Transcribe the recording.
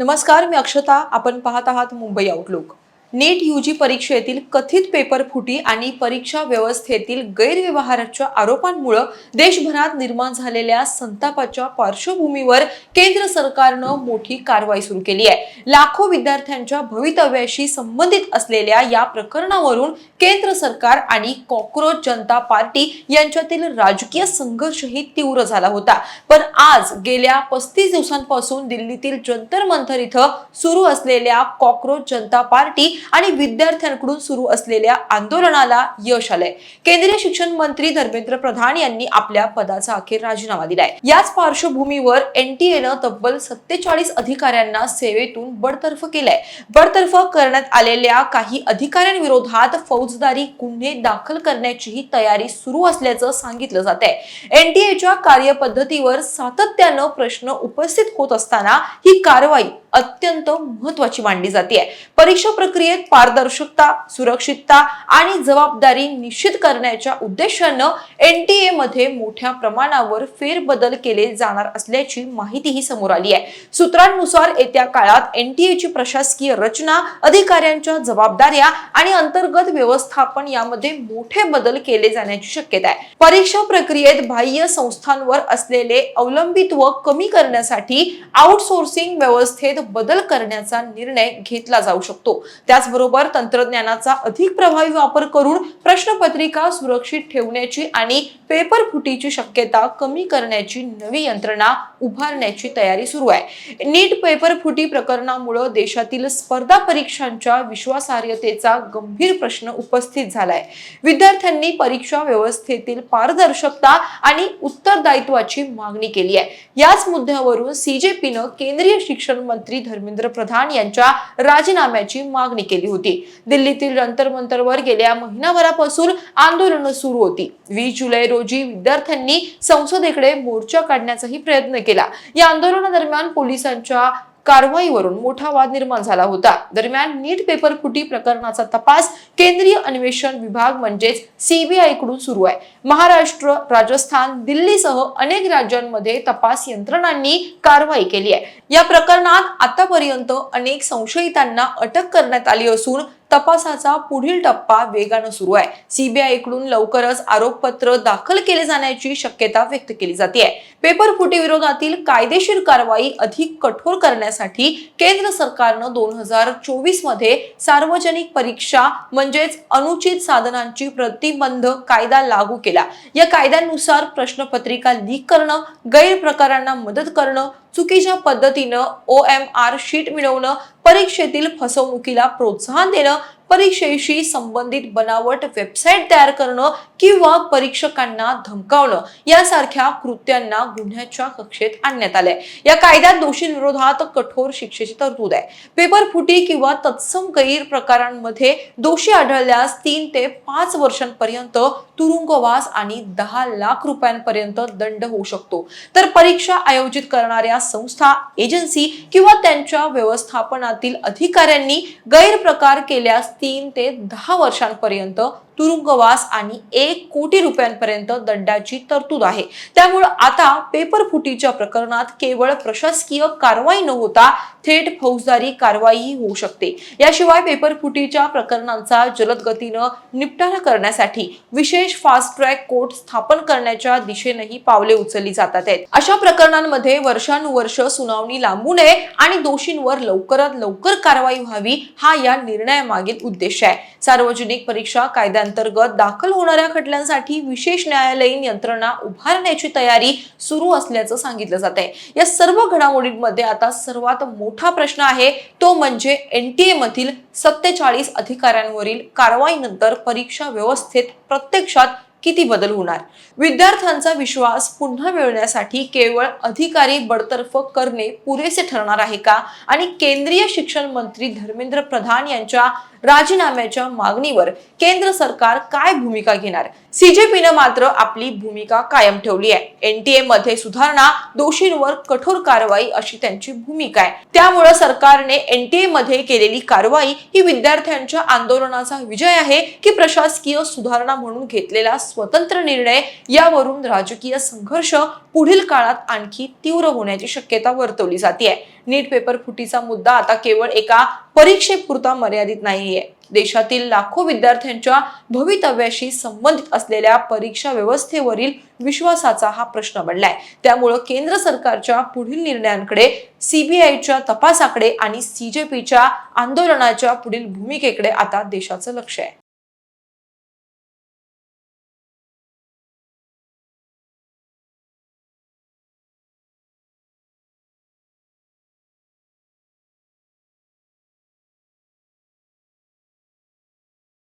नमस्कार, मी अक्षता. आपण पाहत आहात मुंबई आउटलुक. नीट यूजी परीक्षेतील कथित पेपर फुटी आणि परीक्षा व्यवस्थेतील गैरव्यवहाराच्या आरोपांमुळे देशभरात निर्माण झालेल्या संतापाच्या पार्श्वभूमीवर केंद्र सरकारनं मोठी कारवाई सुरू केली आहे. लाखो विद्यार्थ्यांच्या भवितव्याशी संबंधित असलेल्या या प्रकरणावरून केंद्र सरकार आणि कॉकरोच जनता पार्टी यांच्यातील राजकीय संघर्षही तीव्र झाला होता. पण आज गेल्या 35 दिवसांपासून दिल्लीतील जंतर मंतर इथं सुरू असलेल्या कॉकरोच जनता पार्टी आणि विद्यार्थ्यांकडून सुरू असलेल्या आंदोलनाला यश आलंय. केंद्रीय शिक्षण मंत्री धर्मेंद्र प्रधान यांनी आपल्या पदाचा अखेर राजीनामा दिलाय. याच पार्श्वभूमीवर एनटीएनं तब्बल 47 अधिकाऱ्यांना सेवेतून बडतर्फ केलंय. बडतर्फ करण्यात आलेल्या काही अधिकाऱ्यांविरोधात फौजदारी गुन्हे दाखल करण्याचीही तयारी सुरू असल्याचं सांगितलं जात आहे. एनटीएच्या कार्यपद्धतीवर सातत्यानं प्रश्न उपस्थित होत असताना ही कारवाई अत्यंत महत्त्वाची मानली जाते. परीक्षा प्रक्रियेत पारदर्शकता, सुरक्षितता आणि जबाबदारी निश्चित करण्याच्या उद्देशानं एनटीए मध्ये मोठ्या प्रमाणावर फेरबदल केले जाणार असल्याची माहितीही समोर आली आहे. सूत्रांनुसार येत्या काळात एनटीएची प्रशासकीय रचना, अधिकाऱ्यांच्या जबाबदाऱ्या आणि अंतर्गत व्यवस्थापन यामध्ये मोठे बदल केले जाण्याची शक्यता आहे. परीक्षा प्रक्रियेत बाह्य संस्थांवर असलेले अवलंबित्व कमी करण्यासाठी आउटसोर्सिंग व्यवस्थेत बदल करण्याचा निर्णय घेतला जाऊ शकतो. त्याचबरोबर तंत्रज्ञानाचा अधिक प्रभावी वापर करून प्रश्नपत्रिका सुरक्षित ठेवण्याची आणि पेपर फुटीची शक्यता कमी करण्याची नवी यंत्रणा उभारण्याची तयारी सुरू आहे. नीट पेपर फुटी प्रकरणामुळे देशातील स्पर्धा परीक्षांच्या विश्वासार्हतेचा गंभीर प्रश्न उपस्थित झालाय. विद्यार्थ्यांनी परीक्षा व्यवस्थेतील पारदर्शकता आणि उत्तरदायित्वाची मागणी केली आहे. याच मुद्द्यावरून सीजेपीनं केंद्रीय शिक्षण मंत्री धर्मेंद्र प्रधान यांच्या राजीनाम्याची मागणी केली होती. दिल्लीतील जंतर मंतरवर गेल्या महिनाभरापासून आंदोलनं सुरू होती. 20 जुलै रोजी विद्यार्थ्यांनी संसदेकडे मोर्चा काढण्याचाही प्रयत्न केला. या आंदोलनादरम्यान पोलिसांच्या कारवाईवरून मोठा वाद निर्माण झाला होता. दरम्यान नीट पेपर फुटी प्रकरणाचा तपास केंद्रीय अन्वेषण विभाग म्हणजेच सीबीआय कडून सुरू आहे. महाराष्ट्र, राजस्थान, दिल्लीसह अनेक राज्यांमध्ये तपास यंत्रणांनी कारवाई केली आहे. या प्रकरणात आतापर्यंत अनेक संशयितांना अटक करण्यात आली असून तपासाचा पुढील टप्पा वेगानं सुरू आहे. सीबीआय कडून लवकरच आरोपपत्र दाखल केले जाण्याची शक्यता व्यक्त केली जाते. पेपर फुटी विरोधातील कायदेशीर कारवाई अधिक कठोर करण्यासाठी केंद्र सरकारनं 2024 मध्ये सार्वजनिक परीक्षा म्हणजेच अनुचित साधनांची प्रतिबंध कायदा लागू केला. या कायद्यानुसार प्रश्नपत्रिका लीक करणं, गैरप्रकारांना मदत करणं, चुकीच्या पद्धतीनं OMR शीट मिळवणं, परीक्षेतील फसवणुकीला प्रोत्साहन देणं, परीक्षेशी संबंधित बनावट वेबसाईट तयार करणं किंवा परीक्षकांना धमकावणं यासारख्या कृत्यांना गुन्ह्याच्या कक्षेत आणण्यात आले. या कायद्यात दोषींविरोधात कठोर शिक्षेची तरतूद आहे. पेपर फुटी किंवा तत्सम गैरप्रकारांमध्ये दोषी आढळल्यास 3 ते 5 वर्षांपर्यंत तुरुंगवास आणि 10 लाख रुपयांपर्यंत दंड होऊ शकतो. तर परीक्षा आयोजित करणाऱ्या संस्था, एजन्सी किंवा त्यांच्या व्यवस्थापनातील अधिकाऱ्यांनी गैरप्रकार केल्यास 3 ते 10 वर्षांपर्यंत तुरुंगवास आणि 1 कोटी रुपयांपर्यंत दंडाची तरतूद आहे. त्यामुळे आता पेपर फुटीच्या प्रकरणात केवळ प्रशासकीय कारवाई न होता थेट फौजदारी कारवाई होऊ शकते. याशिवाय पेपर फुटीच्या प्रकरणांचा जलद गतीनं निपटारा करण्यासाठी विशेष फास्ट ट्रॅक कोर्ट स्थापन करण्याच्या दिशेनेही पावले उचलली जातात. अशा प्रकरणांमध्ये वर्षानुवर्ष सुनावणी लांबू नये आणि दोषींवर लवकरात लवकर कारवाई व्हावी हा या निर्णयामागील उद्देश आहे. सार्वजनिक परीक्षा कायद्याअंतर्गत दाखल होणाऱ्या खटल्यांसाठी विशेष न्यायालयीन यंत्रणा उभारण्याची तयारी सुरू असल्याचं सांगितलं जात आहे. या सर्व घडामोडींमध्ये आता सर्वात मोठा प्रश्न आहे तो म्हणजे एनटीए मधील 47 अधिकाऱ्यांवरील कारवाईनंतर परीक्षा व्यवस्थेत प्रत्यक्षात किती बदल होणार. विद्यार्थ्यांचा विश्वास पुन्हा मिळवण्यासाठी केवळ अधिकारी बडतर्फ करणे पुरेसे ठरणार आहे का आणि केंद्रीय शिक्षण मंत्री धर्मेंद्र प्रधान यांच्या राजीनाम्याच्या मागणीवर केंद्र सरकार काय भूमिका घेणार. सीजेपीनं मात्र आपली भूमिका कायम ठेवली आहे. एनटीए मध्ये सुधारणा, दोषींवर कठोर कारवाई अशी त्यांची भूमिका आहे. त्यामुळे सरकारने एनटीए मध्ये केलेली कारवाई ही विद्यार्थ्यांच्या आंदोलनाचा विजय आहे की प्रशासकीय सुधारणा म्हणून घेतलेला स्वतंत्र निर्णय. यावरून राजकीय संघर्ष पुढील काळात आणखी तीव्र होण्याची शक्यता वर्तवली जाते. नीट पेपर फुटीचा मुद्दा आता केवळ एका परीक्षेपुरता मर्यादित नाहीये. देशातील लाखो विद्यार्थ्यांच्या भवितव्याशी संबंधित असलेल्या परीक्षा व्यवस्थेवरील विश्वासाचा हा प्रश्न बनलाय. त्यामुळे केंद्र सरकारच्या पुढील निर्णयांकडे, सीबीआयच्या तपासाकडे आणि सीजेपीच्या आंदोलनाच्या पुढील भूमिकेकडे आता देशाचं लक्ष आहे.